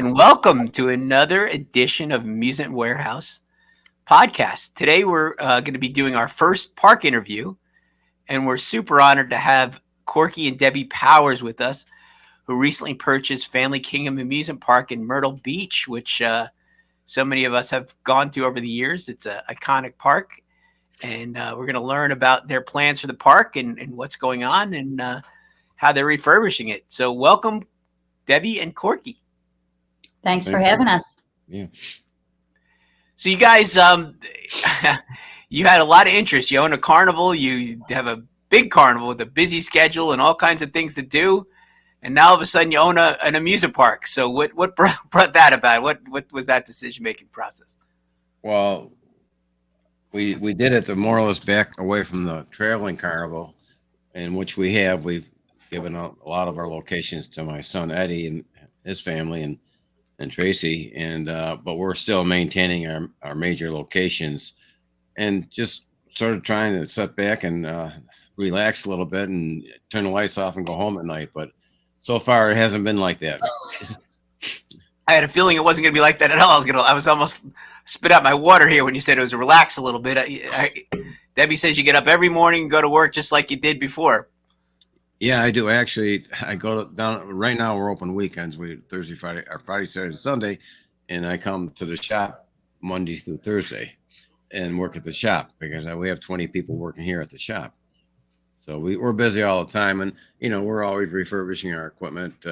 and welcome to another edition of Amusement Warehouse Podcast. Today, we're going to be doing our first park interview, and we're super honored to have Corky and Debbie Powers with us, who recently purchased Family Kingdom Amusement Park in Myrtle Beach, which so many of us have gone to over the years. It's an iconic park, and we're going to learn about their plans for the park and what's going on and how they're refurbishing it. So welcome, Debbie and Corky. Thanks for having us. Yeah. So you guys, you had a lot of interest. You own a carnival. You have a big carnival with a busy schedule and all kinds of things to do. And now all of a sudden you own an amusement park. So what brought that about? What was that decision-making process? Well, we did it to more or less back away from the traveling carnival, in which we've given a lot of our locations to my son Eddie and his family and Tracy, and but we're still maintaining our major locations and just sort of trying to sit back and relax a little bit and turn the lights off and go home at night. But so far it hasn't been like that. I had a feeling it wasn't going to be like that at all. I was almost spit out my water here when you said it was relax a little bit. Debbie says you get up every morning and go to work just like you did before. Yeah, I do. Actually, I go down right now. We're open weekends. We Thursday, Friday, or Friday, Saturday, and Sunday, and I come to the shop Monday through Thursday and work at the shop because we have 20 people working here at the shop. So we're busy all the time, and we're always refurbishing our equipment,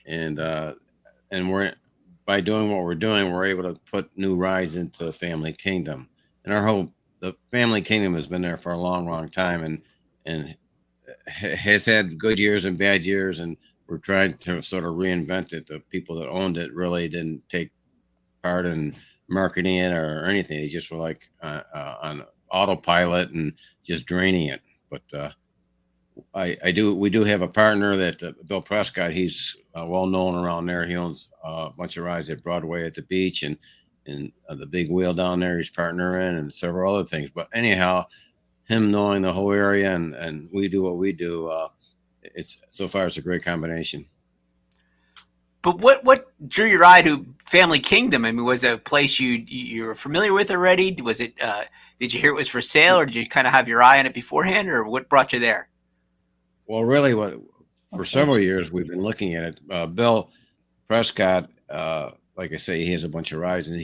and we're by doing what we're doing, we're able to put new rides into Family Kingdom, and the Family Kingdom has been there for a long time, and has had good years and bad years, and we're trying to sort of reinvent it. The people that owned it really didn't take part in marketing it or anything. They just were like on autopilot and just draining it. But we do have a partner that Bill Prescott. He's well known around there. He owns a bunch of rides at Broadway at the beach and the Big Wheel down there. He's partner in and several other things. But anyhow, him knowing the whole area and we do what we do, it's a great combination. But what drew your eye to Family Kingdom? I mean, was it a place you were familiar with already? Was it? Did you hear it was for sale, or did you kind of have your eye on it beforehand, or what brought you there? Well, really, for several years we've been looking at it. Bill Prescott, like I say, he has a bunch of rides, and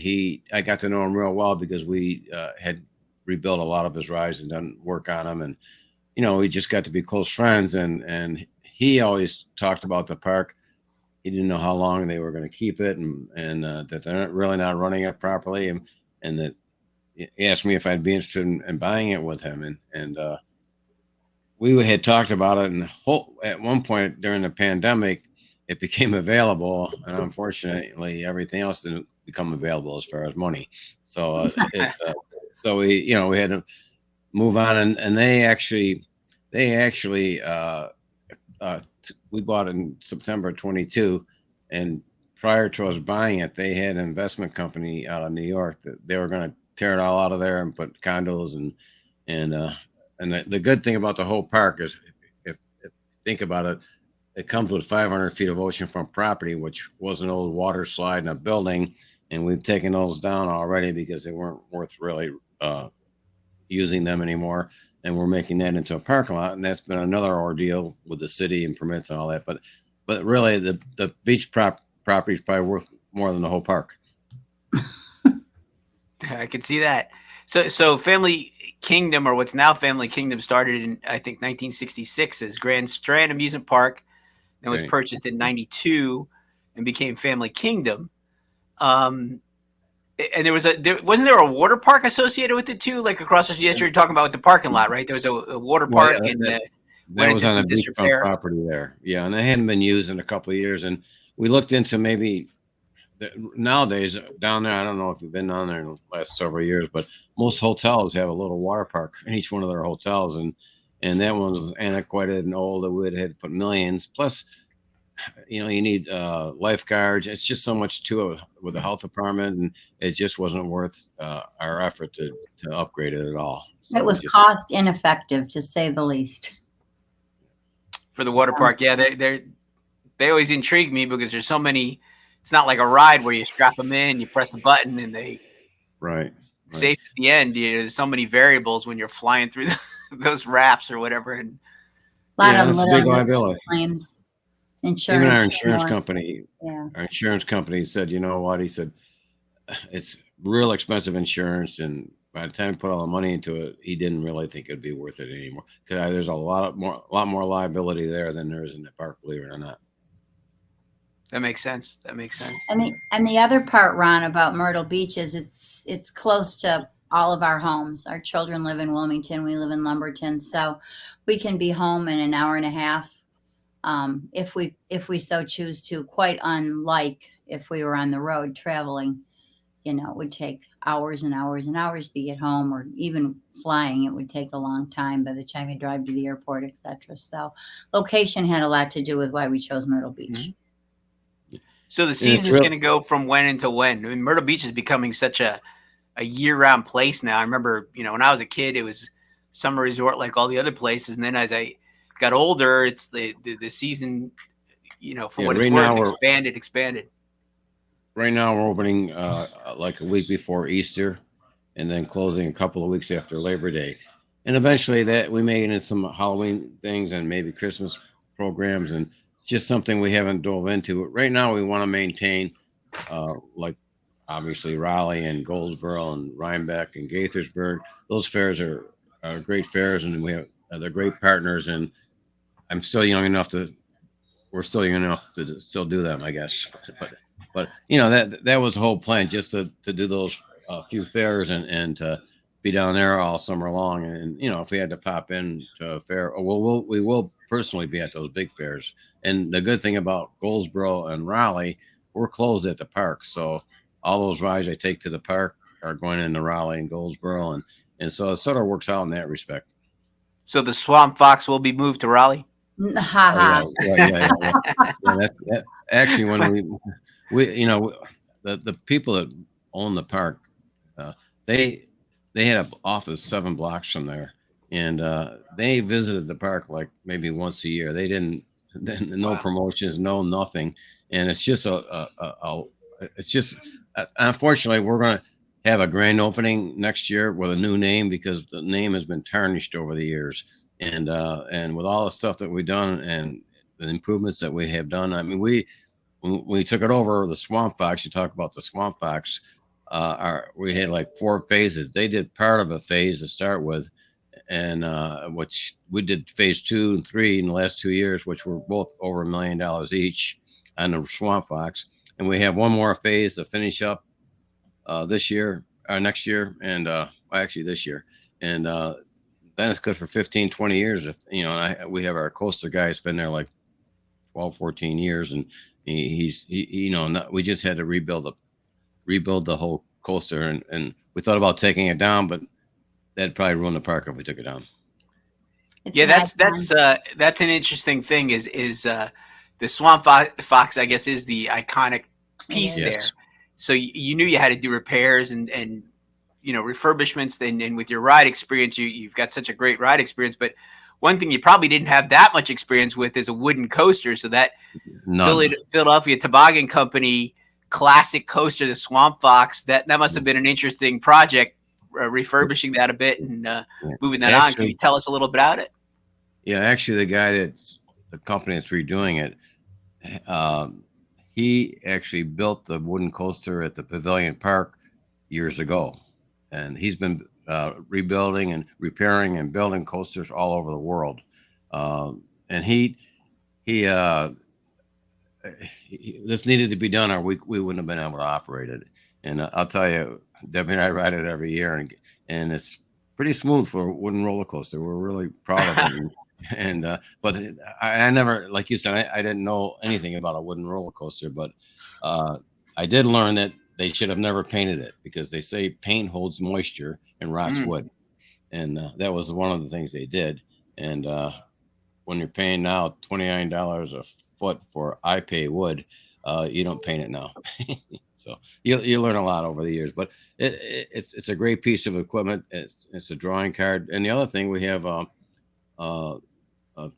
I got to know him real well because we had rebuilt a lot of his rides and done work on them, and we just got to be close friends, and he always talked about the park. He didn't know how long they were going to keep it, and that they're really not running it properly, and that he asked me if I'd be interested in buying it with him, and we had talked about it, and at one point during the pandemic it became available, and unfortunately everything else didn't become available as far as money, so so we had to move on, and they actually we bought it in September 22, and prior to us buying it, they had an investment company out of New York that they were going to tear it all out of there and put condos and the good thing about the whole park is if you think about it, it comes with 500 feet of oceanfront property, which was an old water slide and a building, and we've taken those down already because they weren't worth really using them anymore, and we're making that into a parking lot, and that's been another ordeal with the city and permits and all that. But really, the beach property is probably worth more than the whole park. I can see that. So Family Kingdom, or what's now Family Kingdom, started in I think 1966 as Grand Strand Amusement Park, and was purchased in '92 and became Family Kingdom. And wasn't there a water park associated with it too, like across the street? You're talking about with the parking lot, right? There was a water park, and that was on a beachfront property there. Yeah, and it hadn't been used in a couple of years, and we looked into maybe nowadays down there. I don't know if you've been down there in the last several years, but most hotels have a little water park in each one of their hotels, and that one was antiquated and old. It would have to put millions plus. You need lifeguards. It's just so much to it with the health department, and it just wasn't worth our effort to upgrade it at all. So it was cost ineffective, to say the least. For the water park, yeah, they always intrigue me because there's so many it's not like a ride where you strap them in, you press a button, and they Right. safe at the end. There's so many variables when you're flying through those rafts or whatever. And A lot of them that's a big little liability. claims, Even insurance. our insurance more. company, Yeah. our insurance company said, you know what? He said, it's real expensive insurance, and by the time he put all the money into it, he didn't really think it'd be worth it anymore. Because there's a lot more liability there than there is in the park, believe it or not. that makes sense. That makes sense. And the other part, Ron, about Myrtle Beach is it's close to all of our homes. Our children live in Wilmington. We live in Lumberton, so we can be home in an hour and a half if we so choose to. Quite unlike if we were on the road traveling, it would take hours and hours and hours to get home, or even flying. It would take a long time by the time you drive to the airport, etc. So, location had a lot to do with why we chose Myrtle Beach. Mm-hmm. So the season is going to go from when until when? I mean, Myrtle Beach is becoming such a year-round place now. I remember, when I was a kid, it was summer resort like all the other places, and then as I got older, it's the season, for what it's worth, expanded. Right now, we're opening like a week before Easter, and then closing a couple of weeks after Labor Day, and eventually that we may get into some Halloween things and maybe Christmas programs, and just something we haven't dove into. Right now, we want to maintain, like obviously Raleigh and Goldsboro and Rhinebeck and Gaithersburg. Those fairs are great fairs, and we have they're great partners. And we're still young enough to still do them, I guess. But that was the whole plan, just to do those few fairs and to be down there all summer long. And if we had to pop in to a fair, we will personally be at those big fairs. And the good thing about Goldsboro and Raleigh, we're closed at the park, so all those rides I take to the park are going into Raleigh and Goldsboro, and so it sort of works out in that respect. So the Swamp Fox will be moved to Raleigh. Ha Yeah. That's actually when we the people that own the park, they had an office 7 blocks from there, and they visited the park like maybe once a year. They didn't, no promotions, no nothing, and it's just unfortunately we're going to have a grand opening next year with a new name, because the name has been tarnished over the years, and with all the stuff that we've done and the improvements that we have done. I mean, when we took it over, the Swamp Fox, you talk about the Swamp Fox, we had like 4 phases. They did part of a phase to start with, and which we did phase 2 and 3 in the last 2 years, which were both over $1 million each on the Swamp Fox. And we have one more phase to finish up this year, next year, and actually this year. And then it's good for 15, 20 years. If we have our coaster guy who's been there like 12, 14 years, and we just had to rebuild the whole coaster, and we thought about taking it down, but that'd probably ruin the park if we took it down. That's an interesting thing. Is the Swamp Fox, I guess, is the iconic piece there. So you knew you had to do repairs and refurbishments. And with your ride experience, you've got such a great ride experience. But one thing you probably didn't have that much experience with is a wooden coaster. So that Philadelphia Toboggan Company classic coaster, the Swamp Fox, that must have been an interesting project, refurbishing that a bit and moving that on. Can you tell us a little bit about it? Yeah, actually, the company that's redoing it, he actually built the wooden coaster at the Pavilion Park years ago, and he's been rebuilding and repairing and building coasters all over the world. And this needed to be done, or we wouldn't have been able to operate it. And I'll tell you, Debbie and I ride it every year, and it's pretty smooth for a wooden roller coaster. We're really proud of it. And but I never, like you said, I didn't know anything about a wooden roller coaster, but I did learn that they should have never painted it, because they say paint holds moisture and rots wood, and that was one of the things they did. And when you're paying now $29 a foot for iPay wood, you don't paint it now. So you learn a lot over the years, but it's a great piece of equipment. It's a drawing card. And the other thing, we have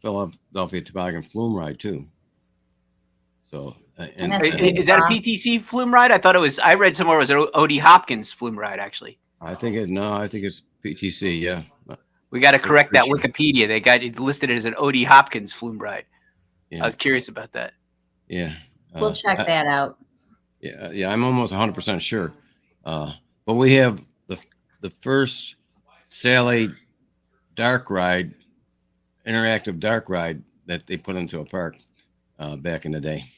Philadelphia Toboggan Flume Ride too. So And that's a big Is that a rock. PTC flume ride? I thought it was. I read somewhere it was an O.D. Hopkins flume ride. Actually, I think it's PTC. Yeah. we got to correct that Appreciate Wikipedia. They got it listed as an O.D. Hopkins flume ride. Yeah. I was curious about that. Yeah. We'll check that out. Yeah. I'm almost 100% sure. But we have the first Sally dark ride, interactive dark ride that they put into a park back in the day.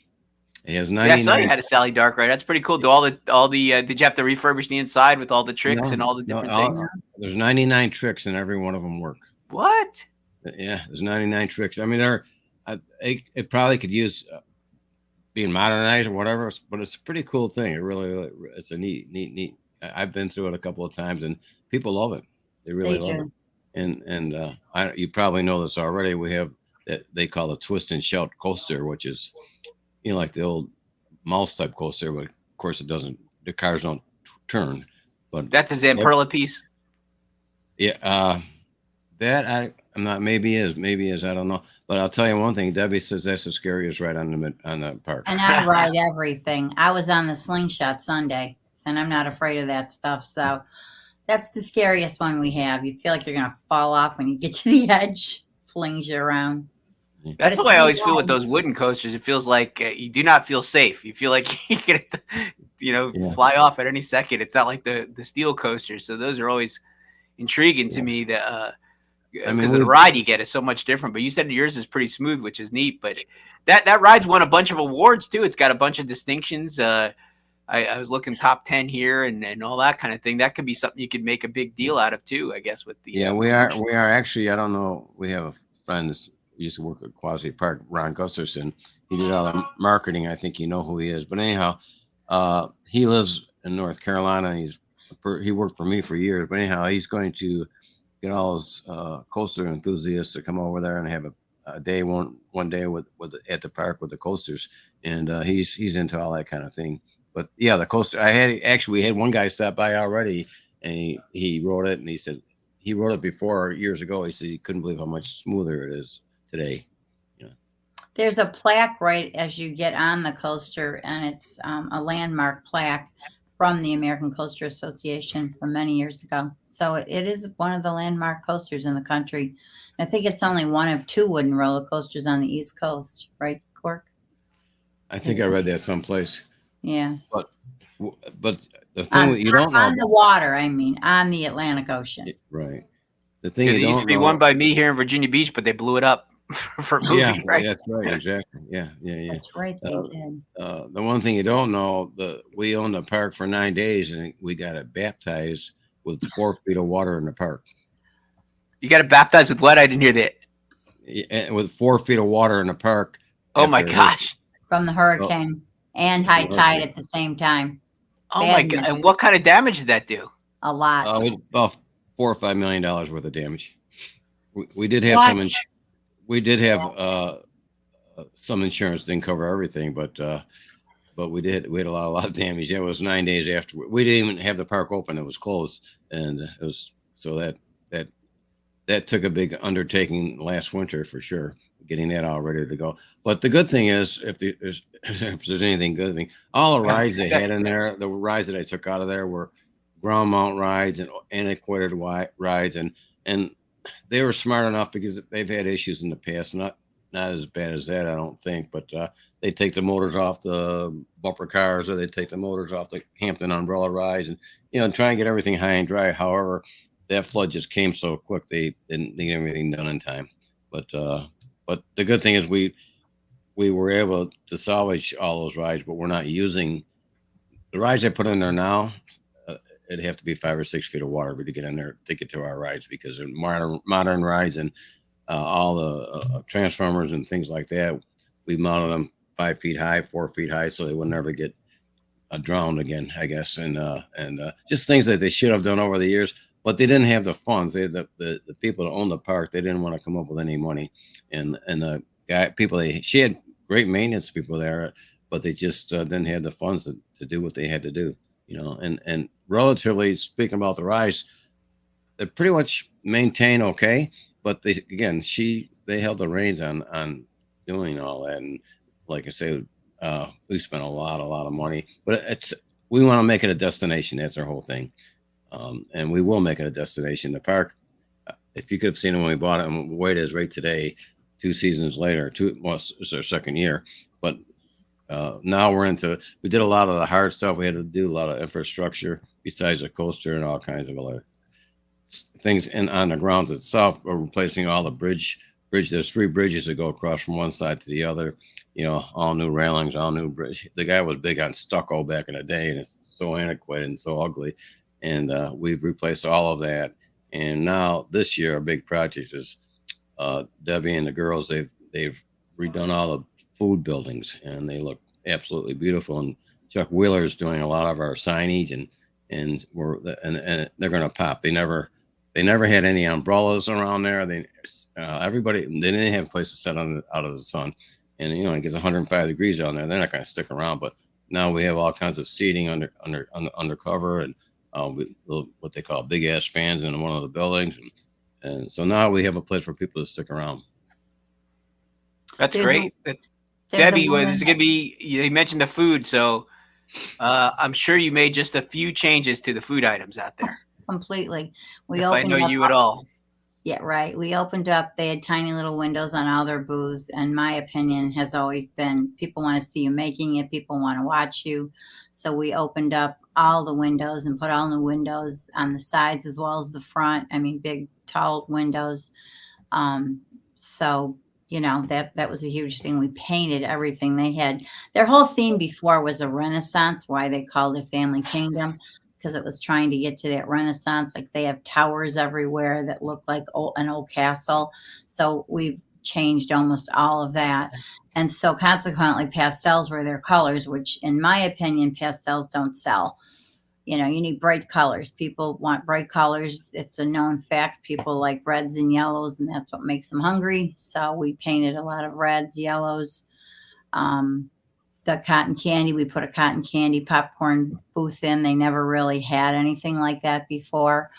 It has 99. Yeah, I saw you had a Sally Dark ride. That's pretty cool. Do all the did you have to refurbish the inside with all the tricks and all the different things? There's 99 tricks and every one of them work. What? Yeah, there's 99 tricks. I mean, it probably could use being modernized or whatever, but it's a pretty cool thing. It's a neat. I've been through it a couple of times and people love it. They really love it. And you probably know this already. We have that they call a twist and shout coaster, which is, like the old mouse type coaster, but of course the cars don't turn. But that's a Zamperla piece. Yeah, I'm not. Maybe is. I don't know. But I'll tell you one thing. Debbie says that's the scariest ride on the park. And I ride everything. I was on the slingshot Sunday, and I'm not afraid of that stuff. So that's the scariest one we have. You feel like you're gonna fall off when you get to the edge. Flings you around. That's the way I always feel with those wooden coasters. It feels like you do not feel safe. You feel like you can, fly off at any second. It's not like the steel coasters. So those are always intriguing to me. That because the ride you get is so much different. But you said yours is pretty smooth, which is neat. But that ride's won a bunch of awards too. It's got a bunch of distinctions. I was looking top 10 here and all that kind of thing. That could be something you could make a big deal out of too, I guess. With the we are actually. I don't know. We have a friend that's used to work at Quasi Park, Ron Gusterson. He did all the marketing. I think you know who he is. But anyhow, he lives in North Carolina. He worked for me for years. But anyhow, he's going to get all his coaster enthusiasts to come over there and have a day one day at the park with the coasters. And he's into all that kind of thing. But yeah, the coaster. We had one guy stop by already, and he rode it, and he said he rode it before years ago. He said he couldn't believe how much smoother it is today. There's a plaque right as you get on the coaster, and it's a landmark plaque from the American Coaster Association from many years ago. So it is one of the landmark coasters in the country. I think it's only one of 2 wooden roller coasters on the East Coast, right, Cork? I think I read that someplace. Yeah. But the thing you don't know on the water, I mean, on the Atlantic Ocean. Right. The thing there used to be one by me here in Virginia Beach, but they blew it up for a movie, right? That's right, exactly. Yeah. That's right, they did. The one thing you don't know, we owned the park for 9 days, and we got it baptized with 4 feet of water in the park. You got it baptized with what? I didn't hear that. Yeah, with 4 feet of water in the park. Oh my gosh! From the hurricane and high tide at the same time. Oh my god! And what kind of damage did that do? A lot. About $4 or $5 million worth of damage. We did have some. We did have some insurance, didn't cover everything, but we had a lot of damage. It was 9 days after we didn't even have the park open; it was closed, and it was so that took a big undertaking last winter for sure, getting that all ready to go. But the good thing is, if there's anything good, all the rides they had in there, the rides that I took out of there were ground mount rides and antiquated rides, and they were smart enough because they've had issues in the past, not as bad as that, I don't think, but they take the motors off the bumper cars, or they take the motors off the Hampton umbrella rides, and try and get everything high and dry. However, that flood just came so quick, they didn't get everything done in time. But the good thing is we were able to salvage all those rides, but we're not using the rides I put in there now. It'd have to be 5 or 6 feet of water to get in there to get to our rides, because they're modern rides, and all the transformers and things like that. We mounted them 5 feet high, 4 feet high, so they would never get drowned again, I guess. And just things that they should have done over the years, but they didn't have the funds. The people that owned the park, they didn't want to come up with any money. And the she had great maintenance people there, but they just didn't have the funds to do what they had to do. And relatively speaking about the rides, they pretty much maintain okay, but they held the reins on doing all that. And like I say, We spent a lot of money, but we want to make it a destination. That's our whole thing, and we will make it a destination. The park, if you could have seen it when we bought it and the way it is right today, 2 seasons later, it's our second year, but now we did a lot of the hard stuff. We had to do a lot of infrastructure besides the coaster and all kinds of other things. And on the grounds itself, we're replacing all the bridge. There's 3 bridges that go across from one side to the other. All new railings, all new bridge. The guy was big on stucco back in the day, and it's so antiquated and so ugly. And we've replaced all of that. And now this year, our big project is Debbie and the girls. They've redone all the food buildings, and they look absolutely beautiful. And Chuck Wheeler's doing a lot of our signage, and they're going to pop. They never had any umbrellas around there. They didn't have a place to sit out of the sun. And it gets 105 degrees down there. They're not going to stick around. But now we have all kinds of seating under cover, and what they call big ass fans in one of the buildings, and so now we have a place for people to stick around. That's great. Debbie, was going to be? You mentioned the food, so I'm sure you made just a few changes to the food items out there. Completely. If I know you at all. Yeah, right. We opened up. They had tiny little windows on all their booths, and my opinion has always been people want to see you making it. People want to watch you. So we opened up all the windows and put all new windows on the sides as well as the front. I mean, big, tall windows. So that was a huge thing. We painted everything. They had their whole theme before was a Renaissance. Why they called it Family Kingdom. Because it was trying to get to that Renaissance. Like they have towers everywhere that look like an old castle. So we've changed almost all of that. And so consequently, pastels were their colors, which in my opinion, pastels don't sell. You need bright colors. People want bright colors. It's a known fact. People like reds and yellows, and that's what makes them hungry. So we painted a lot of reds, yellows, the cotton candy. We put a cotton candy popcorn booth in. They never really had anything like that before.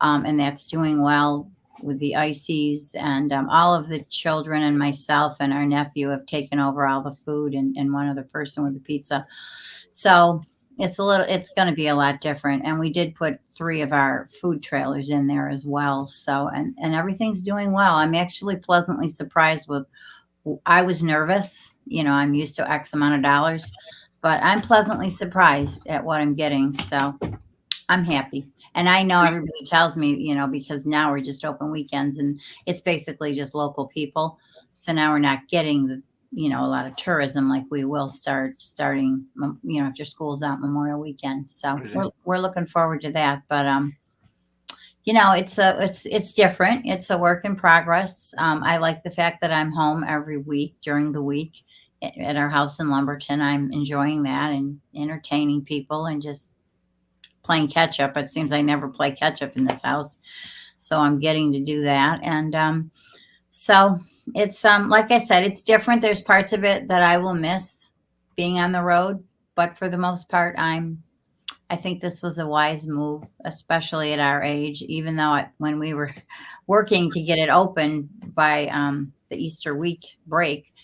And that's doing well with the ices, and all of the children and myself and our nephew have taken over all the food and one other person with the pizza. So it's going to be a lot different. And we did put 3 of our food trailers in there as well. So, and everything's doing well. I'm actually pleasantly surprised I was nervous. I'm used to X amount of dollars, but I'm pleasantly surprised at what I'm getting. So I'm happy. And I know everybody tells me, because now we're just open weekends and it's basically just local people. So now we're not getting a lot of tourism like we will starting, after school's out Memorial Weekend. So we're looking forward to that. But, it's different. It's a work in progress. I like the fact that I'm home every week during the week at our house in Lumberton. I'm enjoying that and entertaining people and just playing catch up. It seems I never play catch up in this house. So I'm getting to do that. And so it's like I said, it's different. There's parts of it that I will miss being on the road. But for the most part, I think this was a wise move, especially at our age, even though when we were working to get it open by the Easter week break,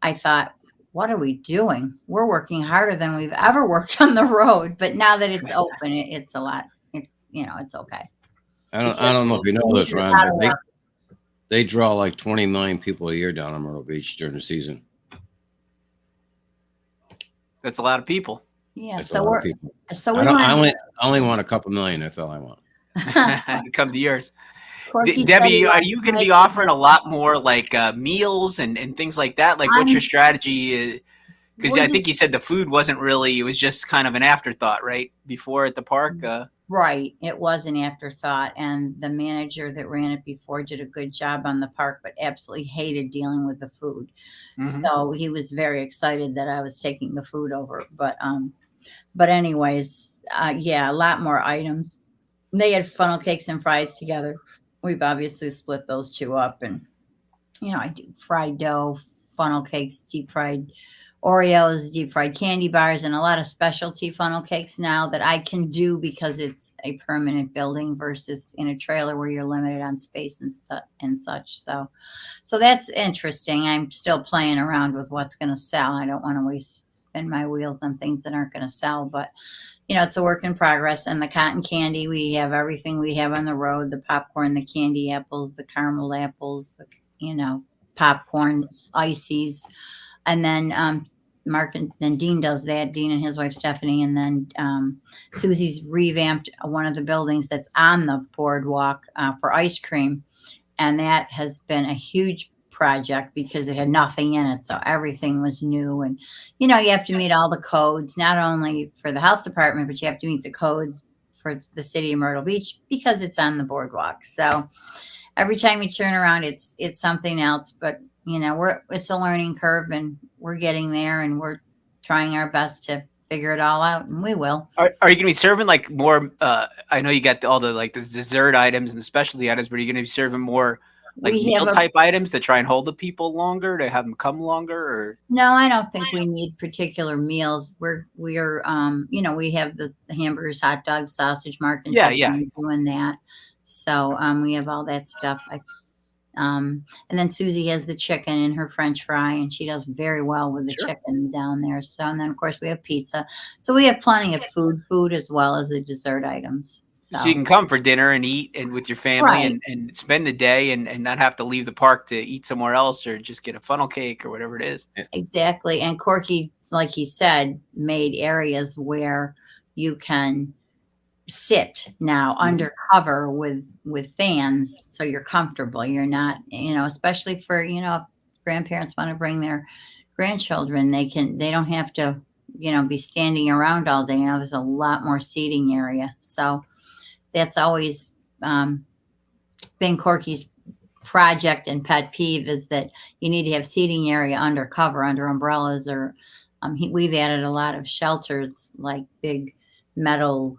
I thought, what are we doing? We're working harder than we've ever worked on the road. But now that it's open, it's a lot. It's okay. I don't know if you know this, Ron, but they draw like 20 million people a year down on Myrtle Beach during the season. That's a lot of people. Yeah, That's so I only want a couple million. That's all I want. Come to yours. Corky Debbie, are you going to be offering a lot more like meals and things like that? Like, what's your strategy? Because I think you said the food wasn't really, it was just kind of an afterthought, right? Before at the park. Right. It was an afterthought. And the manager that ran it before did a good job on the park, but absolutely hated dealing with the food. Mm-hmm. So he was very excited that I was taking the food over. But anyways, a lot more items. They had funnel cakes and fries together. We've obviously split those 2 up. And, I do fried dough, funnel cakes, deep fried Oreos, deep fried candy bars, and a lot of specialty funnel cakes now that I can do because it's a permanent building versus in a trailer where you're limited on space and stuff and such. So that's interesting. I'm still playing around with what's going to sell. I don't want to spin my wheels on things that aren't going to sell, but it's a work in progress. And the cotton candy, we have everything we have on the road: the popcorn, the candy apples, the caramel apples, popcorn, ices. And then Mark and Dean does that. Dean and his wife Stephanie, and then Susie's revamped one of the buildings that's on the boardwalk for ice cream, and that has been a huge project because it had nothing in it, so everything was new. And you have to meet all the codes, not only for the health department, but you have to meet the codes for the city of Myrtle Beach because it's on the boardwalk. So every time you turn around, it's something else. But it's a learning curve, and we're getting there, and we're trying our best to figure it all out, and we will. Are you going to be serving like more? I know you got all the like the dessert items and the specialty items, but are you going to be serving more like meal type items to try and hold the people longer, to have them come longer? Or no, I don't think we need particular meals. We're we have the hamburgers, hot dogs, sausage, Mark and Stephanie doing that. So we have all that stuff. And then Susie has the chicken and her French fry, and she does very well with the chicken down there. So, and then of course we have pizza. So we have plenty of food as well as the dessert items. So you can come for dinner and eat and with your family and spend the day and not have to leave the park to eat somewhere else or just get a funnel cake or whatever it is. Exactly. And Corky, like he said, made areas where you can sit now under cover with fans, so you're comfortable. You're not, especially for if grandparents want to bring their grandchildren, they don't have to be standing around all day. There's a lot more seating area, so that's always been Corky's project and pet peeve, is that you need to have seating area under cover, under umbrellas, or we've added a lot of shelters, like big metal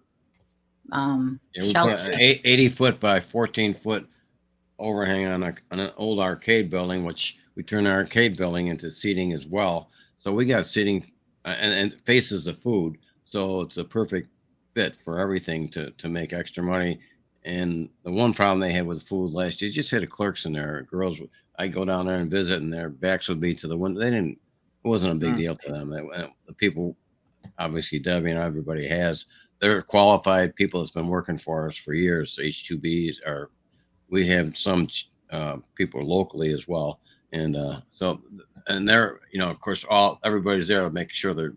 shelter. 80-foot by 14-foot overhang on an old arcade building, which we turned our arcade building into seating as well. So we got seating and faces the food, so it's a perfect fit for everything to make extra money. And the one problem they had with food last year, just had the clerks in there. Girls, I go down there and visit, and their backs would be to the window. It wasn't a big deal to them. The people, obviously Debbie and everybody has. They're qualified people that's been working for us for years. H2Bs, or we have some people locally as well, and and they're of course everybody's there to make sure they're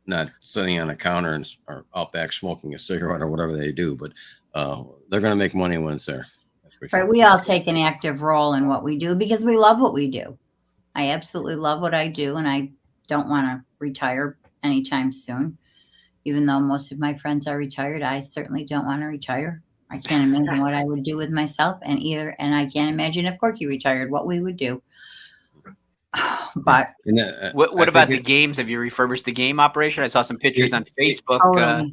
not sitting on a counter or out back smoking a cigarette or whatever they do, but they're going to make money when it's there. Right, we all take an active role in what we do because we love what we do. I absolutely love what I do, and I don't want to retire anytime soon. Even though most of my friends are retired, I certainly don't want to retire. I can't imagine what I would do with myself, and I can't imagine if Corky retired, what we would do. But what about the games? Have you refurbished the game operation? I saw some pictures on Facebook.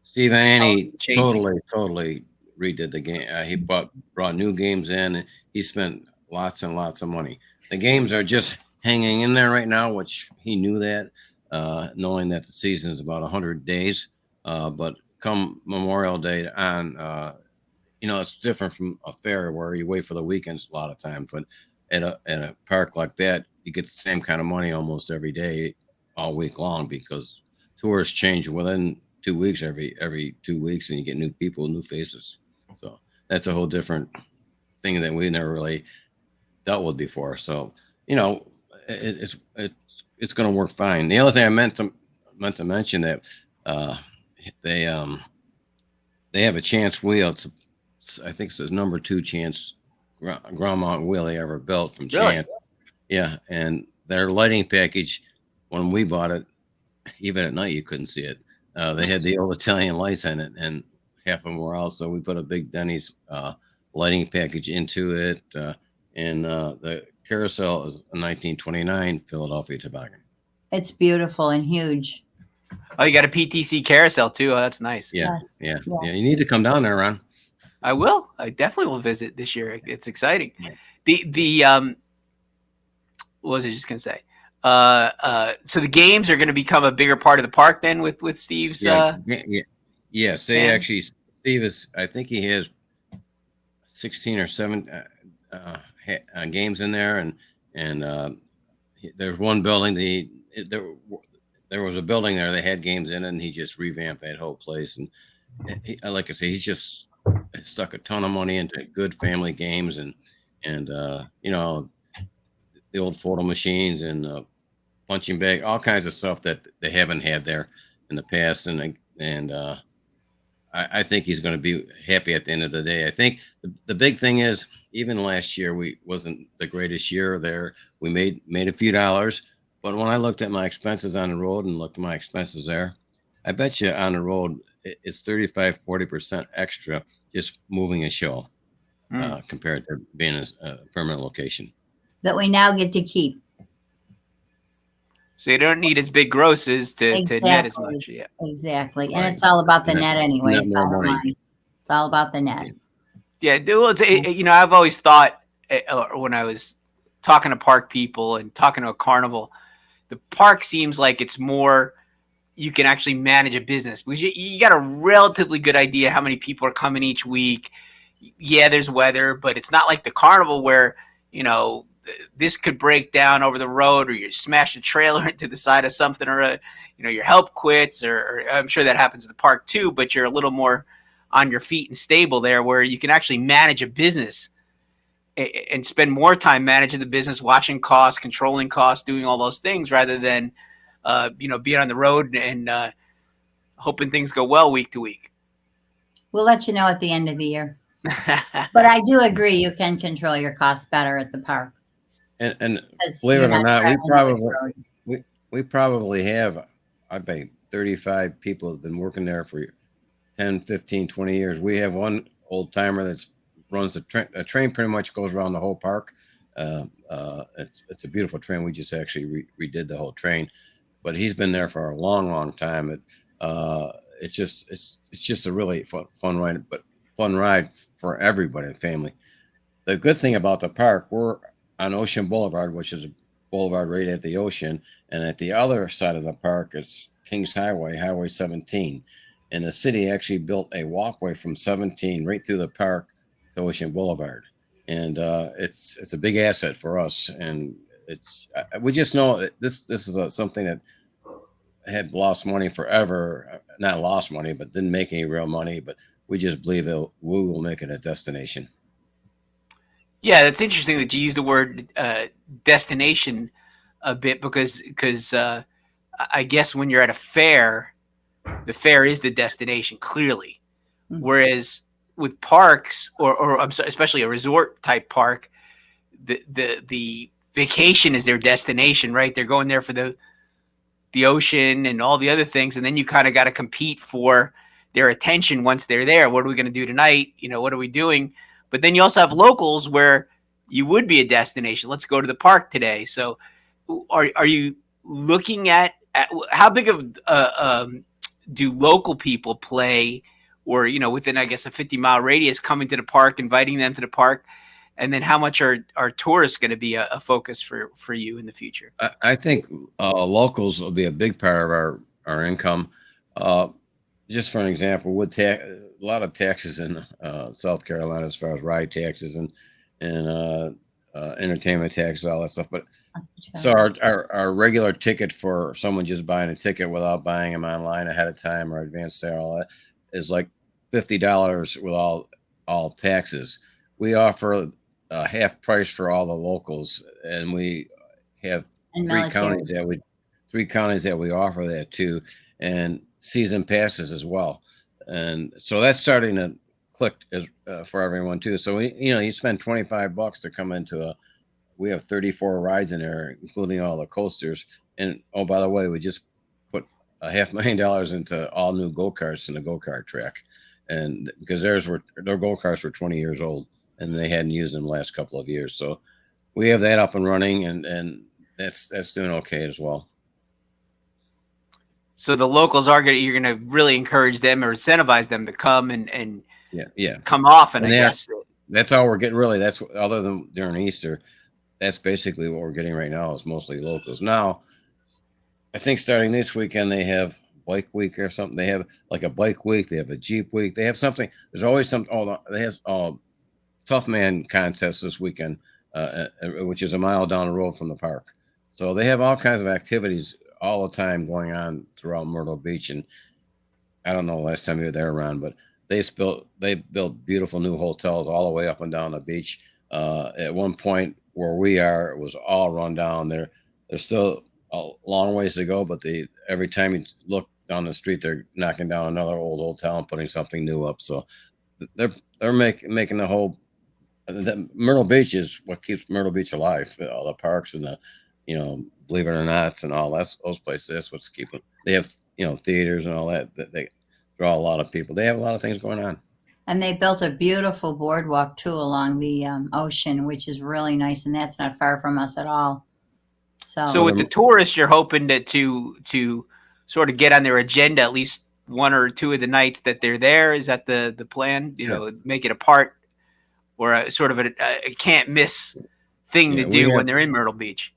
Steve and Annie totally redid the game. He brought new games in, and he spent lots and lots of money. The games are just hanging in there right now, which he knew that. Knowing that the season is about 100 days, but come Memorial Day on, it's different from a fair where you wait for the weekends a lot of times. But at a park like that, you get the same kind of money almost every day, all week long, because tours change within 2 weeks, every 2 weeks, and you get new people, new faces. So that's a whole different thing that we never really dealt with before. So it's going to work fine. The other thing I meant to mention that they have a chance wheel. I think it's the number 2 chance ground mount wheel they ever built from Chance. Yeah, and their lighting package, when we bought it, even at night you couldn't see it. They had the old Italian lights in it, and half of them were out. So we put a big Denny's lighting package into it, and the carousel is a 1929 Philadelphia toboggan. It's beautiful and huge. Oh, you got a PTC carousel too. Oh, that's nice. Yeah. You need to come down there, Ron. I will. I definitely will visit this year. It's exciting. The what was I just gonna say? So the games are going to become a bigger part of the park then with Steve's. Yes, they band? actually. Steve is. I think he has 16 or 7 games in there, and there's one building. There was a building there. They had games in it, and he just revamped that whole place. And like I say, he's just stuck a ton of money into good family games, and you know, the old photo machines and punching bag, all kinds of stuff that they haven't had there in the past. And I think he's going to be happy at the end of the day. I think the big thing is, even last year we wasn't the greatest year there. We made a few dollars, but when I looked at my expenses on the road and looked at my expenses there, I bet you on the road it's 35-40% extra just moving a show compared to being a permanent location that we now get to keep. So you don't need as big grosses to net as much. Yeah, exactly. Right. And it's all about the net anyways. Net more money. It's all about the net. Yeah. Well, I've always thought when I was talking to park people and talking to a carnival, the park seems like it's more you can actually manage a business because you got a relatively good idea how many people are coming each week. Yeah, there's weather, but it's not like the carnival where, this could break down over the road, or you smash a trailer into the side of something, or your help quits, or I'm sure that happens at the park too, but you're a little more on your feet and stable there, where you can actually manage a business and spend more time managing the business, watching costs, controlling costs, doing all those things, rather than being on the road and hoping things go well week to week. We'll let you know at the end of the year. But I do agree you can control your costs better at the park. And believe it or not, we probably have, I bet 35 people have been working there for 10, 15, 20 years. We have one old timer that runs the train. A train pretty much goes around the whole park. It's a beautiful train. We just actually redid the whole train, but he's been there for a long, long time. It's just a really fun ride, but fun ride for everybody and family. The good thing about the park, we're on Ocean Boulevard, which is a boulevard right at the ocean, and at the other side of the park is Kings Highway, Highway 17. And the city actually built a walkway from 17 right through the park to Ocean Boulevard, and it's a big asset for us. And we just know that this is something that had lost money forever, not lost money, but didn't make any real money. But we just believe we will make it a destination. Yeah, that's interesting that you use the word destination a bit because I guess when you're at a fair, the fair is the destination clearly, whereas with parks or I'm sorry, especially a resort type park, the vacation is their destination, right? They're going there for the ocean and all the other things, and then you kind of got to compete for their attention once they're there. What are we going to do tonight? What are we doing? But then you also have locals where you would be a destination. Let's go to the park today. So are you looking at how big of do local people play, or within, I guess, a 50-mile radius, coming to the park, inviting them to the park, and then how much are tourists going to be a focus for you in the future? I think locals will be a big part of our income. Just for an example, with a lot of taxes in South Carolina as far as ride taxes and entertainment taxes, all that stuff. But so our regular ticket for someone just buying a ticket without buying them online ahead of time or advance sale, all that is like $50 with all taxes. We offer half price for all the locals, and we have three counties that we offer that to, and season passes as well. And so that's starting to click for everyone too. So you spend $25 to come into we have 34 rides in there, including all the coasters. And oh, by the way, we just put $500,000 into all new go-karts in the go-kart track. And because their go-karts were 20 years old and they hadn't used them the last couple of years. So we have that up and running, and that's doing okay as well. So the locals you're going to really encourage them or incentivize them to come and come often, I guess. That's how we're getting, really. That's other than during Easter. that's basically what we're getting right now, is mostly locals. Now, I think starting this weekend they have bike week or something. They have like a bike week. They have a Jeep week. They have something. There's always some. Oh, they have Tough Man contest this weekend, which is a mile down the road from the park. So they have all kinds of activities all the time going on throughout Myrtle Beach. And I don't know last time you were there, Ron, but they built beautiful new hotels all the way up and down the beach. At one point where we are, it was all run down. There's still a long ways to go, but every time you look down the street, they're knocking down another old hotel and putting something new up. So they're making the whole. Myrtle Beach is what keeps Myrtle Beach alive. All the parks and Believe It or Not and all those places. That's what's keeping. They have theaters and all that they draw a lot of people. They have a lot of things going on. And they built a beautiful boardwalk too along the ocean, which is really nice, and that's not far from us at all. So with the tourists, you're hoping to sort of get on their agenda at least one or two of the nights that they're there. Is that the plan? Sure. Make it a part or a sort of a can't miss thing to do when they're in Myrtle Beach.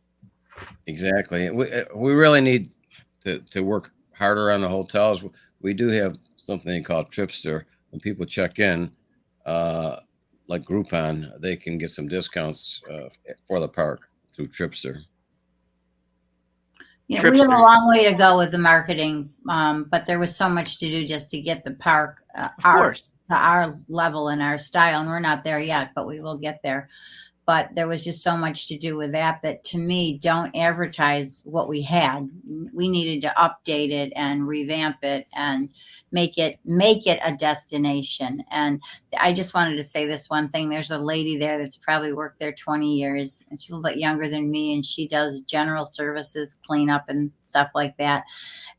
Exactly. We really need to work harder on the hotels. We do have something called Tripster. When people check in, like Groupon, they can get some discounts for the park through Tripster. We have a long way to go with the marketing, but there was so much to do just to get the park of course to our level and our style, and we're not there yet, but we will get there. But there was just so much to do with that to me, don't advertise what we had. We needed to update it and revamp it and make it a destination. And I just wanted to say this one thing. There's a lady there that's probably worked there 20 years, and she's a little bit younger than me, and she does general services, cleanup and stuff like that.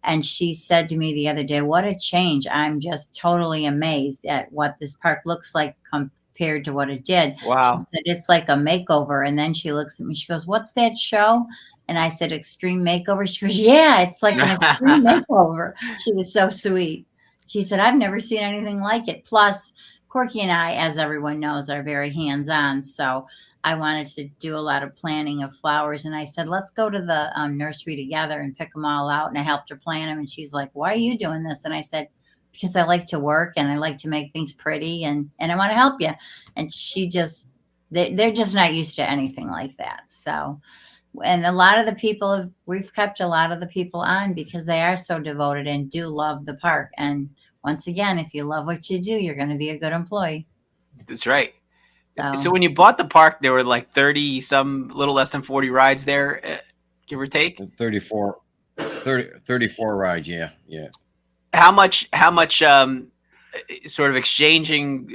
And she said to me the other day, what a change. I'm just totally amazed at what this park looks like compared to what it did. Wow. She said, it's like a makeover. And then she looks at me, she goes, what's that show? And I said, Extreme Makeover. She goes, yeah, it's like an extreme makeover. She was so sweet. She said, I've never seen anything like it. Plus, Corky and I, as everyone knows, are very hands-on. So I wanted to do a lot of planting of flowers. And I said, let's go to the nursery together and pick them all out. And I helped her plant them. And she's like, why are you doing this? And I said, because I like to work and I like to make things pretty and I want to help you. And they're just not used to anything like that. So, and a lot of the people we've kept a lot of the people on because they are so devoted and do love the park. And once again, if you love what you do, you're going to be a good employee. That's right. So when you bought the park, there were like 30, some little less than 40 rides there, give or take. 34 rides. Yeah. How much sort of exchanging,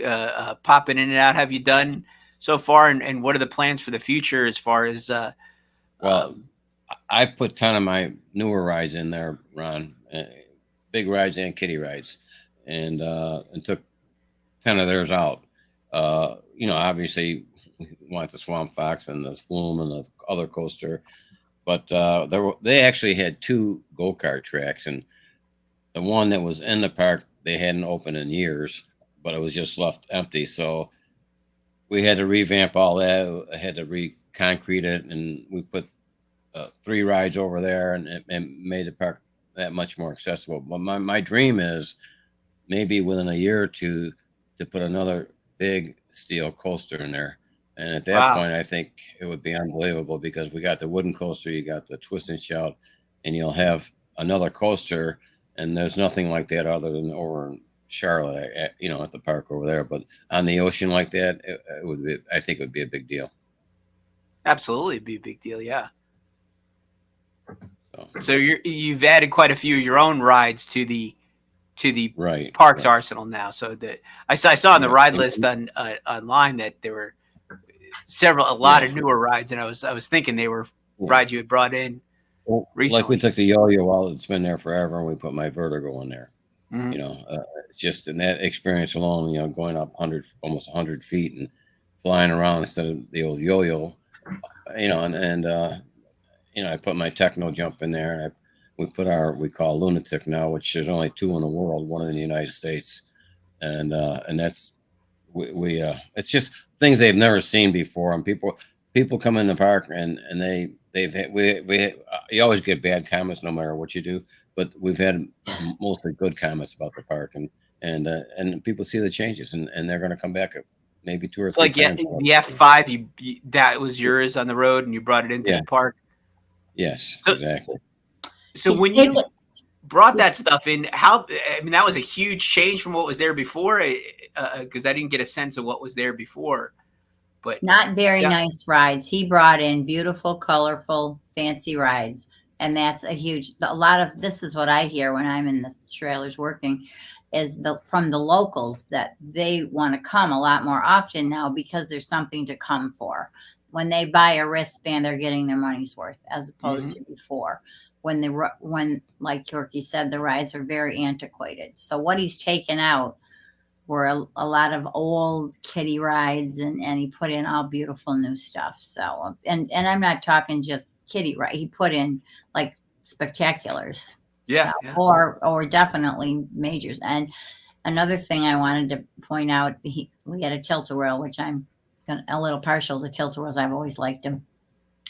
popping in and out have you done so far? And what are the plans for the future as far as, well, I put 10 of my newer rides in there, Ron, big rides and kiddie rides, and took 10 of theirs out. Obviously we want the Swamp Fox and the Flume and the other coaster, but they actually had 2 go-kart tracks, and the one that was in the park, they hadn't opened in years, but it was just left empty. So we had to revamp all that. I had to re-concrete it, and we put 3 rides over there and made the park that much more accessible. But my dream is maybe within a year or two to put another big steel coaster in there. And at that point, I think it would be unbelievable because we got the wooden coaster, you got the twist and shout, and you'll have another coaster. And there's nothing like that other than over in Charlotte, at the park over there. But on the ocean like that, it would be. I think it would be a big deal. Absolutely, it'd be a big deal. Yeah. So you've added quite a few of your own rides to the park's arsenal now. So that I saw on the ride list online that there were a lot of newer rides, and I was thinking they were rides you had brought in. Well, like we took the yo-yo, well, it's been there forever, and we put my Vertigo in there. Mm-hmm. It's just in that experience alone, going up almost 100 feet and flying around instead of the old yo-yo, I put my Techno Jump in there, and we put we call Lunatic now, which there's only 2 in the world, one in the United States, and that's it's just things they've never seen before, and people people come in the park and they've had, you always get bad comments no matter what you do, but we've had mostly good comments about the park, and people see the changes, and they're going to come back maybe 2 or So 3 like, yeah, times. the F5, that was yours on the road, and you brought it into Yeah. the park. Yes, So, exactly. so He's when you taken- brought that stuff in, how? I mean, that was a huge change from what was there before, because I didn't get a sense of what was there before. But Not very Yeah. nice rides. He brought in beautiful, colorful, fancy rides. And that's a lot of, this is what I hear when I'm in the trailers working, is from the locals that they want to come a lot more often now because there's something to come for. When they buy a wristband, they're getting their money's worth as opposed to before. When like Corky said, the rides are very antiquated. So what he's taken out were a lot of old kiddie rides, and he put in all beautiful new stuff. So and I'm not talking just kiddie ride. He put in like spectaculars. Yeah, So, yeah. or definitely majors. And another thing I wanted to point out, we had a tilt-a-whirl, which I'm a little partial to tilt-a-whirls. I've always liked them,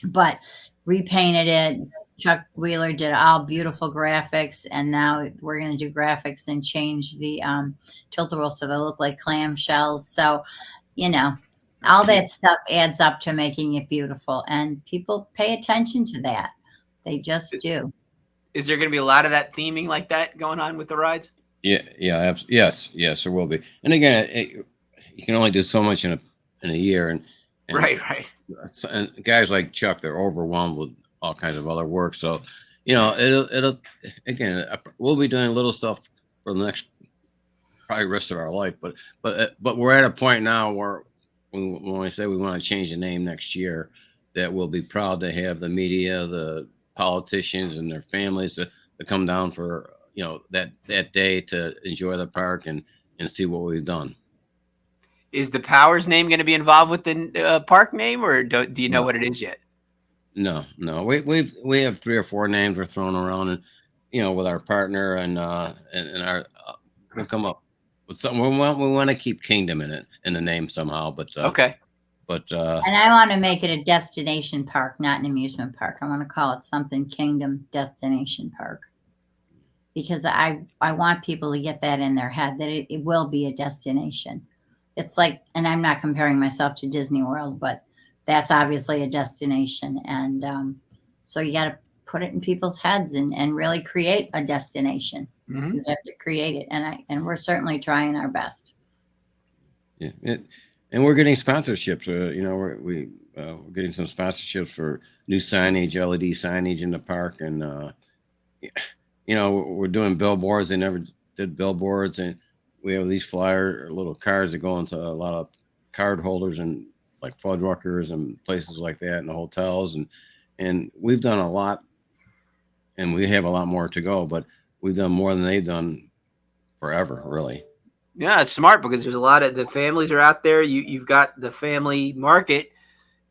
but repainted it. Chuck Wheeler did all beautiful graphics, and now we're going to do graphics and change the tilt-a-whirl so they look like clamshells. So, all that stuff adds up to making it beautiful, and people pay attention to that. They just do. Is there going to be a lot of that theming like that going on with the rides? Yeah, yes, there will be. And again, you can only do so much in a year, and Right. and guys like Chuck, they're overwhelmed with all kinds of other work. So, it'll again, we'll be doing little stuff for the next probably rest of our life. But we're at a point now where when we say we want to change the name next year, that we'll be proud to have the media, the politicians, and their families to come down for that day to enjoy the park and see what we've done. Is the Powers name going to be involved with the park name, or do you know what it is yet? No. We have 3 or 4 names we're throwing around, and with our partner and our we'll come up with something. We want to keep Kingdom in the name somehow, but Okay. But and I want to make it a destination park, not an amusement park. I want to call it something Kingdom Destination Park, because I want people to get that in their head that it will be a destination. It's like, and I'm not comparing myself to Disney World, but that's obviously a destination. And so you got to put it in people's heads and really create a destination. Mm-hmm. You have to create it. And we're certainly trying our best. Yeah. And we're getting sponsorships. We're getting some sponsorships for new signage, LED signage in the park. And, we're doing billboards. They never did billboards. And we have these little cards that go into a lot of card holders and like Fuddruckers and places like that, and the hotels. And we've done a lot, and we have a lot more to go, but we've done more than they've done forever, really. Yeah, it's smart because there's a lot of the families are out there. You've got the family market,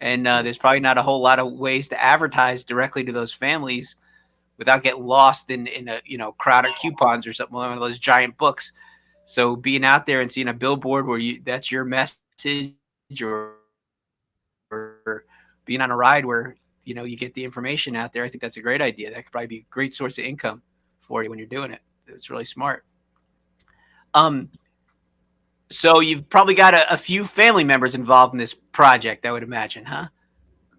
and there's probably not a whole lot of ways to advertise directly to those families without getting lost in a crowd of coupons or something, one of those giant books. So being out there and seeing a billboard where that's your message, or being on a ride where you get the information out there, I think that's a great idea. That could probably be a great source of income for you when you're doing it. It's really smart. So you've probably got a few family members involved in this project, I would imagine, huh?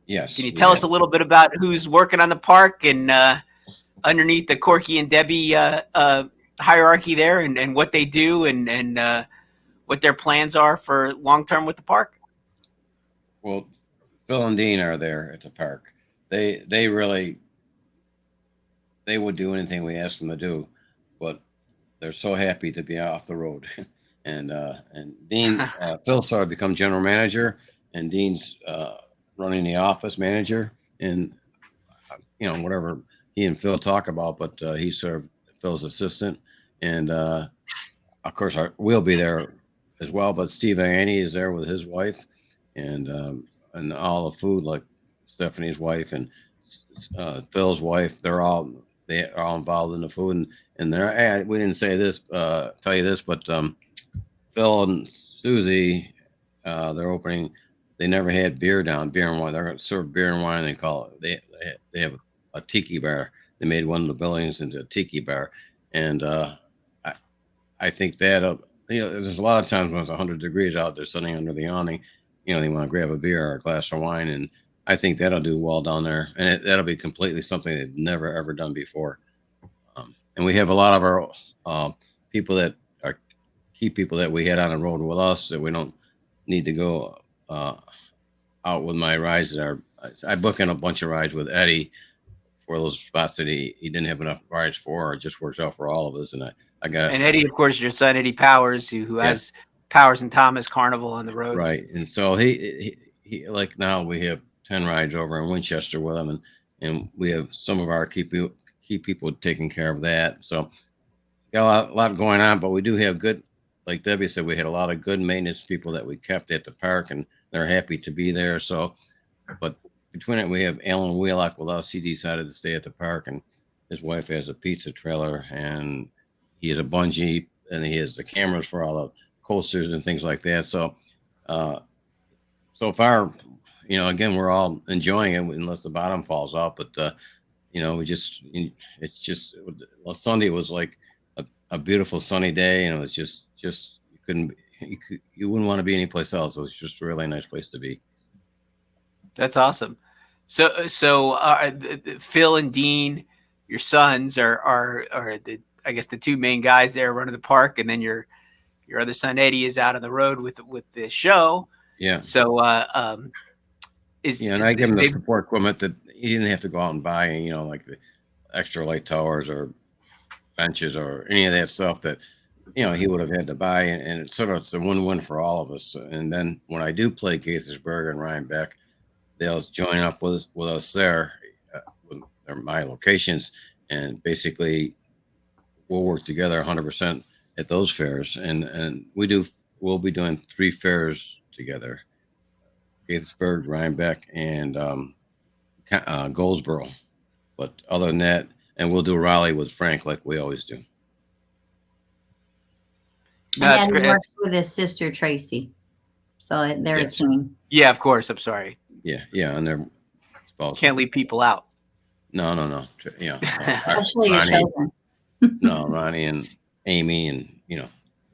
Yes. Can you tell us a little bit about who's working on the park and underneath the Corky and Debbie hierarchy there, and what they do and what their plans are for long-term with the park? Well, Phil and Dean are there at the park. They would do anything we asked them to do, but they're so happy to be off the road. And Dean, Phil started to become general manager, and Dean's running the office manager, and whatever he and Phil talk about, but he's sort of Phil's assistant, and of course we'll be there as well. But Steve Annie is there with his wife, and all the food, like Stephanie's wife and Phil's wife, they're all involved in the food, and they're we didn't say this, tell you this, but Phil and Susie, they're opening they never had beer and wine. They're going to serve beer and wine. They call it. They have a tiki bar. They made one of the buildings into a tiki bar, and I think that there's a lot of times when it's 100 degrees out, they're sitting under the awning. They want to grab a beer or a glass of wine, and I think that'll do well down there, and that'll be completely something they've never ever done before. And we have a lot of our people that are key people that we had on the road with us that we don't need to go out with my rides. I book in a bunch of rides with Eddie for those spots that he didn't have enough rides for, or it just works out for all of us. And I got And Eddie, of course, your son Eddie Powers, who has Powers and Thomas Carnival on the road, right? And so he like now we have 10 rides over in Winchester with him, and we have some of our key people taking care of that. So got a lot going on, but we do have good, like Debbie said, we had a lot of good maintenance people that we kept at the park, and they're happy to be there. So, but between it, we have Alan Wheelock with us. He decided to stay at the park, and his wife has a pizza trailer, and he has a bungee, and he has the cameras for all the coasters and things like that. So, so far, again, we're all enjoying it unless the bottom falls out. But it's just Sunday was like a beautiful sunny day, and it was just you wouldn't want to be anyplace else. It was just a really nice place to be. That's awesome. So Phil and Dean, your sons, are I guess the two main guys there running the park, and then your other son Eddie is out on the road with the show. Yeah. So and I give him the support equipment that he didn't have to go out and buy, like the extra light towers or benches or any of that stuff that he would have had to buy, and it's a win-win for all of us. And then when I do play Gaithersburg and Rhinebeck, they'll join up with us there with my locations, and basically we'll work together 100% at those fairs. And we'll be doing 3 fairs together: Gaithersburg, Rhinebeck, and Goldsboro. But other than that, and we'll do Raleigh with Frank like we always do. And he works with his sister Tracy, so they're a team. Yeah, of course. I'm sorry. Yeah, and they're spouses. Can't leave people out. No. Especially your children. No, Ronnie and Amy, and they'll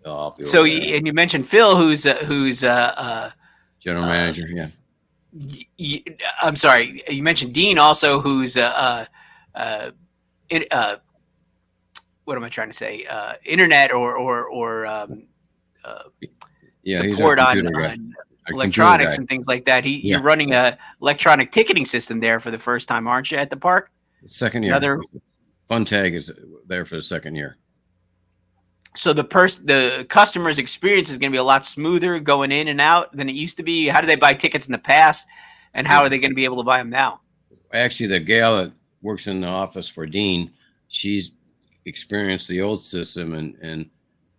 all be. So and you mentioned Phil, who's general manager. Yeah. I'm sorry. You mentioned Dean also, who's what am I trying to say? Internet or support on electronics and things like that. You're running a electronic ticketing system there for the first time, aren't you, at the park? Second year. Fun Tag is there for the second year. So the customer's experience is going to be a lot smoother going in and out than it used to be. How did they buy tickets in the past, and how are they going to be able to buy them now? Actually, the gal that works in the office for Dean, she's experienced the old system, and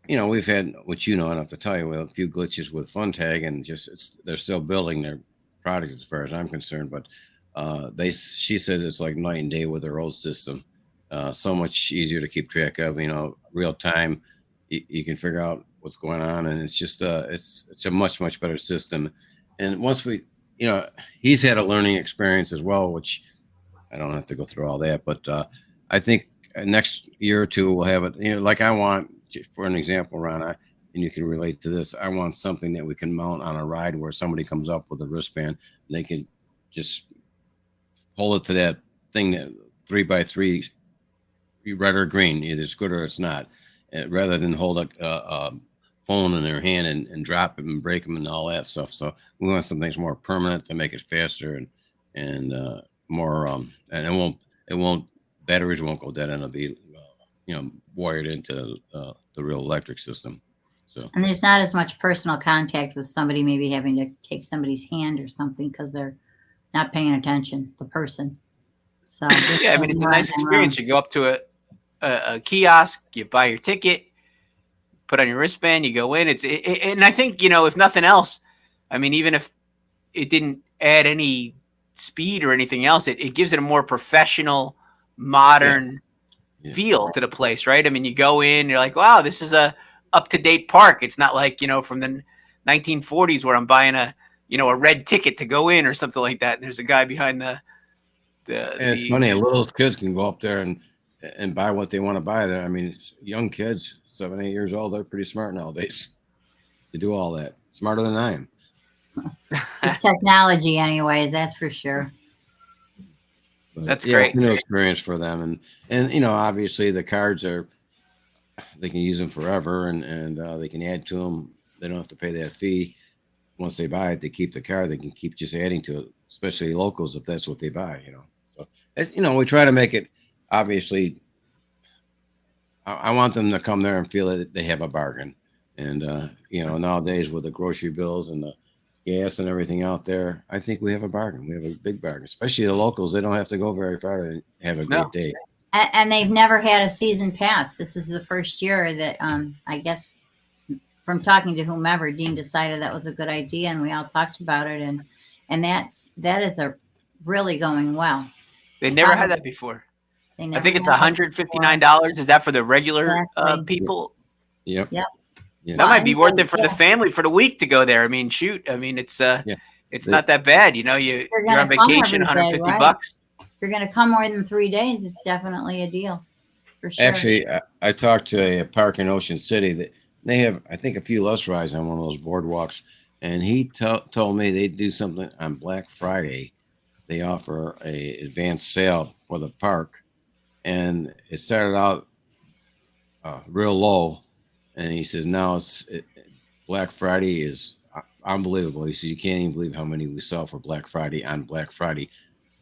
we've had, which I don't have to tell you, a few glitches with Fun Tag, and they're still building their product as far as I'm concerned. But she said it's like night and day with their old system. So much easier to keep track of, real time. You can figure out what's going on, and it's just it's a much better system. And once he's had a learning experience as well, which I don't have to go through all that, but I think next year or two we'll have it. Like I want, for an example, Ron, and you can relate to this. I want something that we can mount on a ride where somebody comes up with a wristband and they can just hold it to that thing, that 3x3, red or green, either it's good or it's not, rather than hold a phone in their hand and drop them and break them and all that stuff. So we want some things more permanent to make it faster and more and batteries won't go dead, and it'll be wired into the real electric system. So, and there's not as much personal contact with somebody maybe having to take somebody's hand or something because they're not paying attention, the person. So yeah, it's a nice experience. You go up to a kiosk, you buy your ticket, put on your wristband, you go in. And I think, if nothing else, even if it didn't add any speed or anything else, it gives it a more professional, modern feel to the place, right? You go in, you're like, wow, this is a up-to-date park. It's not like, from the 1940s where I'm buying a a red ticket to go in or something like that. And there's a guy behind And it's funny, little kids can go up there and buy what they want to buy there. I mean, it's young kids, 7, 8 years old. They're pretty smart nowadays to do all that. Smarter than I am. Technology, anyways, that's for sure. But, that's great. It's a new experience for them, and obviously the cards they can use them forever, and they can add to them. They don't have to pay that fee once they buy it. They keep the card. They can keep just adding to it, especially locals if that's what they buy. So we try to make it. Obviously, I want them to come there and feel that they have a bargain. And nowadays with the grocery bills and the gas and everything out there, I think we have a bargain. We have a big bargain, especially the locals. They don't have to go very far to have a great day. And they've never had a season pass. This is the first year that I guess from talking to whomever, Dean decided that was a good idea, and we all talked about it, and that is really going well. They never had that before. I think it's $159. Is that for the regular people? Yep. Yeah. That might be worth it for the family for the week to go there. I mean, shoot. I mean, it's not that bad. You're on vacation, $150. Right? If you're going to come more than 3 days, it's definitely a deal. For sure. Actually, I talked to a park in Ocean City that they have, I think, a few less rides on one of those boardwalks. And he told me they do something on Black Friday. They offer a advanced sale for the park. And it started out real low. And he says, now Black Friday is unbelievable. He says, you can't even believe how many we sell for Black Friday on Black Friday.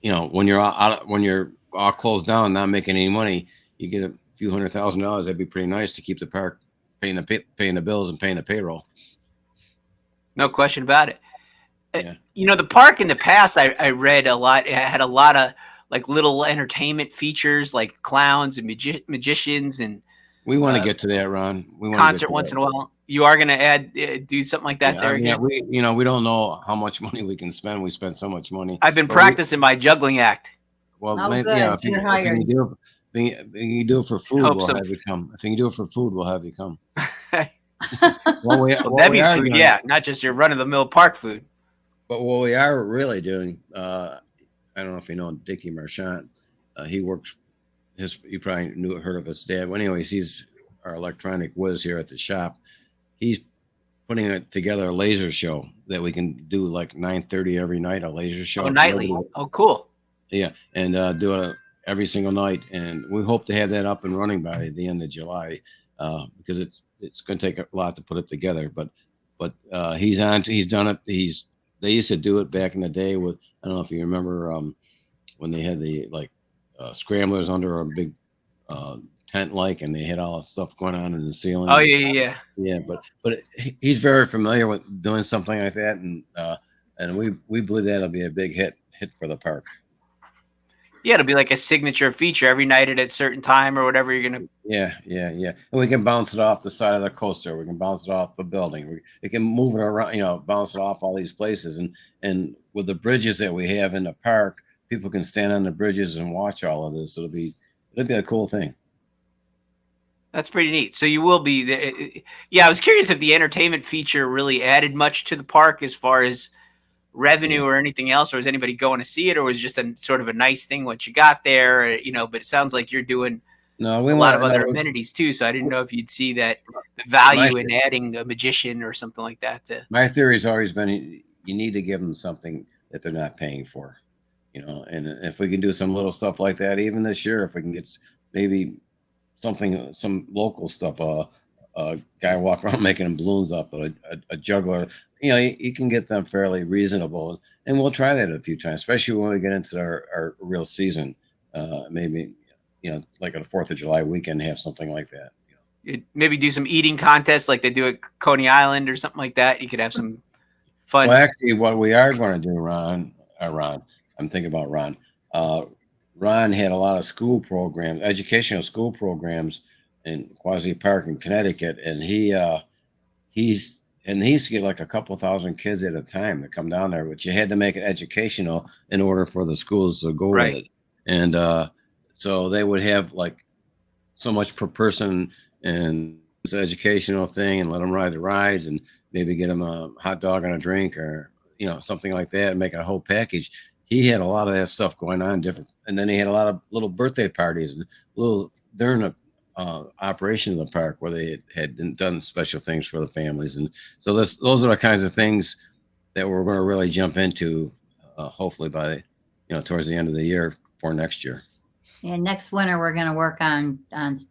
When you're all closed down, not making any money, you get a few $100,000. That'd be pretty nice to keep the park paying the bills and paying the payroll. No question about it. Yeah. The park in the past, I read a lot. It had a lot of like little entertainment features, like clowns and magicians, and we want to get to that, Ron. We want concert once in a while. You are going to do something like that there again. We don't know how much money we can spend. We spend so much money. I've been practicing my juggling act. Well, if you do it for food, we'll have you come. If you can do it for food, we'll have you come. Debbie's food, not just your run-of-the-mill park food. But what we are really doing, I don't know if you know Dickie Marchant. He works. You probably heard of his dad. Well, anyways, he's our electronic whiz here at the shop. He's putting together a laser show that we can do like 9:30 every night. A laser show. Oh, nightly. Oh, cool. Yeah, and do it every single night, and we hope to have that up and running by the end of July, because it's going to take a lot to put it together. But he's done it. They used to do it back in the day with, I don't know if you remember when they had the scramblers under a big tent, and they had all the stuff going on in the ceiling. Oh yeah. But he's very familiar with doing something like that, and we believe that'll be a big hit for the park. Yeah, it'll be like a signature feature every night at a certain time or whatever you're gonna. Yeah. And we can bounce it off the side of the coaster. We can bounce it off the building. We can move it around. Bounce it off all these places. And with the bridges that we have in the park, people can stand on the bridges and watch all of this. It'll be a cool thing. That's pretty neat. So you will be. Yeah, I was curious if the entertainment feature really added much to the park as far as revenue or anything else, or was anybody going to see it, or was it just a sort of a nice thing once you got there, but it sounds like you're doing a lot of other amenities too, so I didn't know if you'd see that the value in adding a magician or something like that. My theory has always been you need to give them something that they're not paying for, and if we can do some little stuff like that, even this year, if we can get maybe some local stuff, a guy walk around making balloons up, a juggler, you can get them fairly reasonable, and we'll try that a few times, especially when we get into our real season. Maybe, like on the 4th of July weekend, have something like that. You'd maybe do some eating contests like they do at Coney Island or something like that. You could have some fun. Well, actually, what we are going to do, Ron, I'm thinking about Ron. Ron had a lot of school programs, educational school programs in Quasi Park in Connecticut, and he used to get like a couple thousand kids at a time to come down there, but you had to make it educational in order for the schools to go with it. And so they would have like so much per person, and it's an educational thing, and let them ride the rides, and maybe get them a hot dog and a drink, or something like that and make a whole package. He had a lot of that stuff going on different. And then he had a lot of little birthday parties and during the operation of the park where they had done special things for the families. And so those are the kinds of things that we're going to really jump into, hopefully by, towards the end of the year for next year. And next winter, we're going to work on,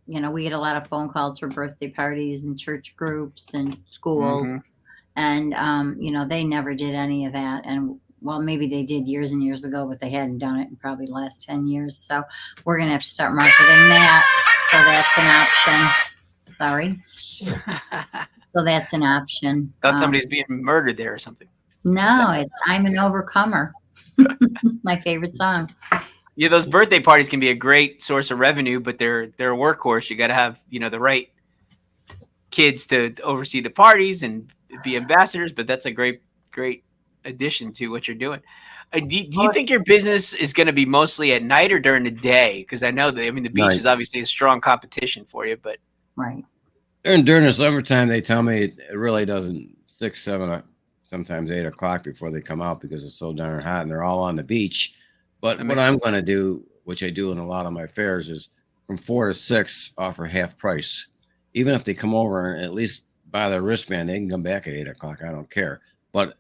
we get a lot of phone calls for birthday parties and church groups and schools. Mm-hmm. And, they never did any of that. And well, maybe they did years and years ago, but they hadn't done it in probably the last 10 years. So we're going to have to start marketing that. So that's an option. Sorry. So that's an option. Thought somebody's being murdered there or something. No, I'm an overcomer. My favorite song. Yeah, those birthday parties can be a great source of revenue, but they're a workhorse. You got to have, the right kids to oversee the parties and be ambassadors, but that's a great addition to what you're doing. Do you think your business is going to be mostly at night or during the day? Because I know the beach Night. is obviously a strong competition for you, but Right. During the summertime, they tell me it really doesn't 6, 7, sometimes 8 o'clock before they come out because it's so darn hot and they're all on the beach. But what I'm going to do, which I do in a lot of my fairs, is from 4 to 6 offer half price. Even if they come over and at least buy their wristband, they can come back at 8 o'clock. I don't care. But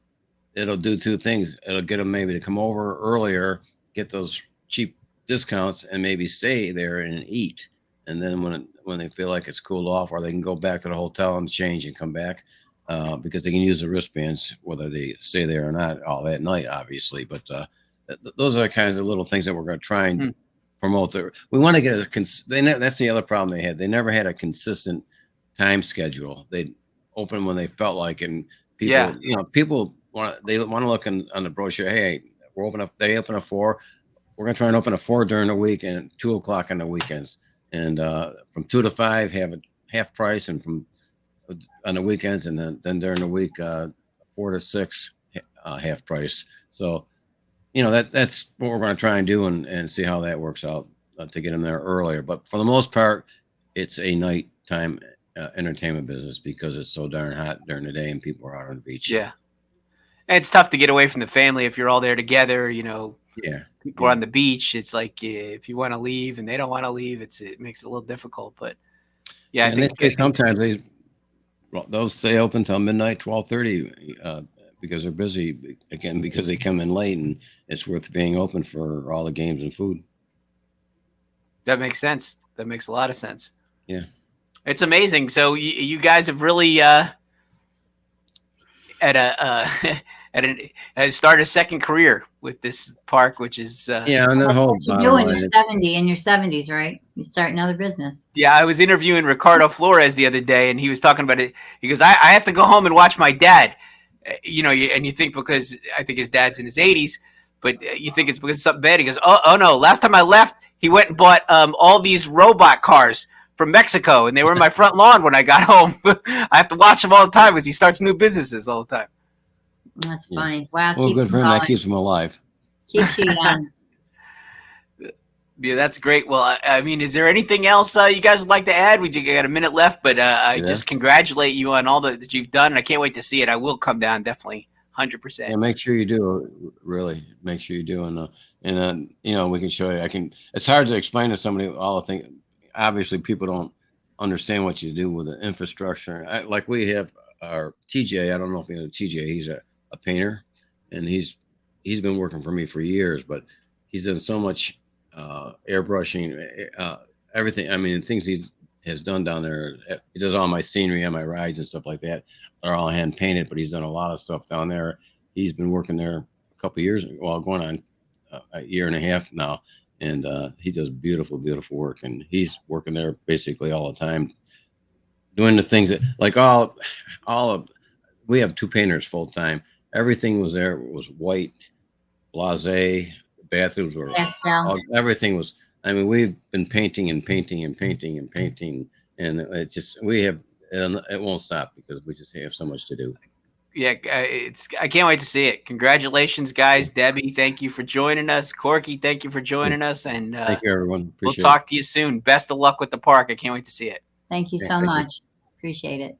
it'll do two things. It'll get them maybe to come over earlier, get those cheap discounts, and maybe stay there and eat. And then when they feel like it's cooled off, or they can go back to the hotel and change and come back, because they can use the wristbands whether they stay there or not all that night, obviously. But those are the kinds of little things that we're going to try and promote. We want to get that's the other problem they had. They never had a consistent time schedule. They'd open when they felt like, and people want to look on the brochure. Hey, they open at 4. We're going to try and open at 4 during the week and 2 o'clock on the weekends. And from 2 to 5 have a half price, and from on the weekends, and then during the week 4 to 6 half price. So that's what we're going to try and do and see how that works out to get them there earlier. But for the most part, it's a nighttime entertainment business because it's so darn hot during the day and people are out on the beach. Yeah, and it's tough to get away from the family if you're all there together. Yeah. People are on the beach. It's like if you want to leave and they don't want to leave, it makes it a little difficult. But yeah, I think sometimes they'll stay open till midnight, 12:30, because they're busy again, because they come in late, and it's worth being open for all the games and food. That makes sense. That makes a lot of sense. Yeah, it's amazing. So you guys have really started a second career with this park, which is and the whole you do in your 70s, right? You start another business. Yeah, I was interviewing Ricardo Flores the other day, and he was talking about it. He goes, I have to go home and watch my dad. And you think, because I think his dad's in his 80s, but you think it's because of something bad. He goes, oh no, last time I left, he went and bought all these robot cars from Mexico, and they were in my front lawn when I got home. I have to watch him all the time because he starts new businesses all the time. That's funny. Wow. Well, good for him. That keeps him alive. Keeps you young. Yeah, that's great. Well, I mean, is there anything else you guys would like to add? We got a minute left, but I just congratulate you on all that you've done, and I can't wait to see it. I will come down, definitely, 100%. Yeah, make sure you do. Really, make sure you do, and we can show you. It's hard to explain to somebody all the things. Obviously, people don't understand what you do with the infrastructure. Like we have our TJ. I don't know if you know TJ. He's a painter, and he's been working for me for years, but he's done so much airbrushing, everything. I mean, things he has done down there. He does all my scenery and my rides and stuff like that. They're all hand painted, but he's done a lot of stuff down there. He's been working there a couple of years, well, going on a year and a half now, and he does beautiful, beautiful work. And he's working there basically all the time, doing the things that, like we have 2 painters full time. Everything was there. It was white, blasé. Bathrooms were everything was. I mean, we've been painting and painting and painting and painting, and it just it won't stop because we just have so much to do. Yeah, I can't wait to see it. Congratulations, guys. Debbie, thank you for joining us. Corky, thank you for joining us, and thank you, everyone. We'll talk to you soon. Best of luck with the park. I can't wait to see it. Thank you so much. Appreciate it.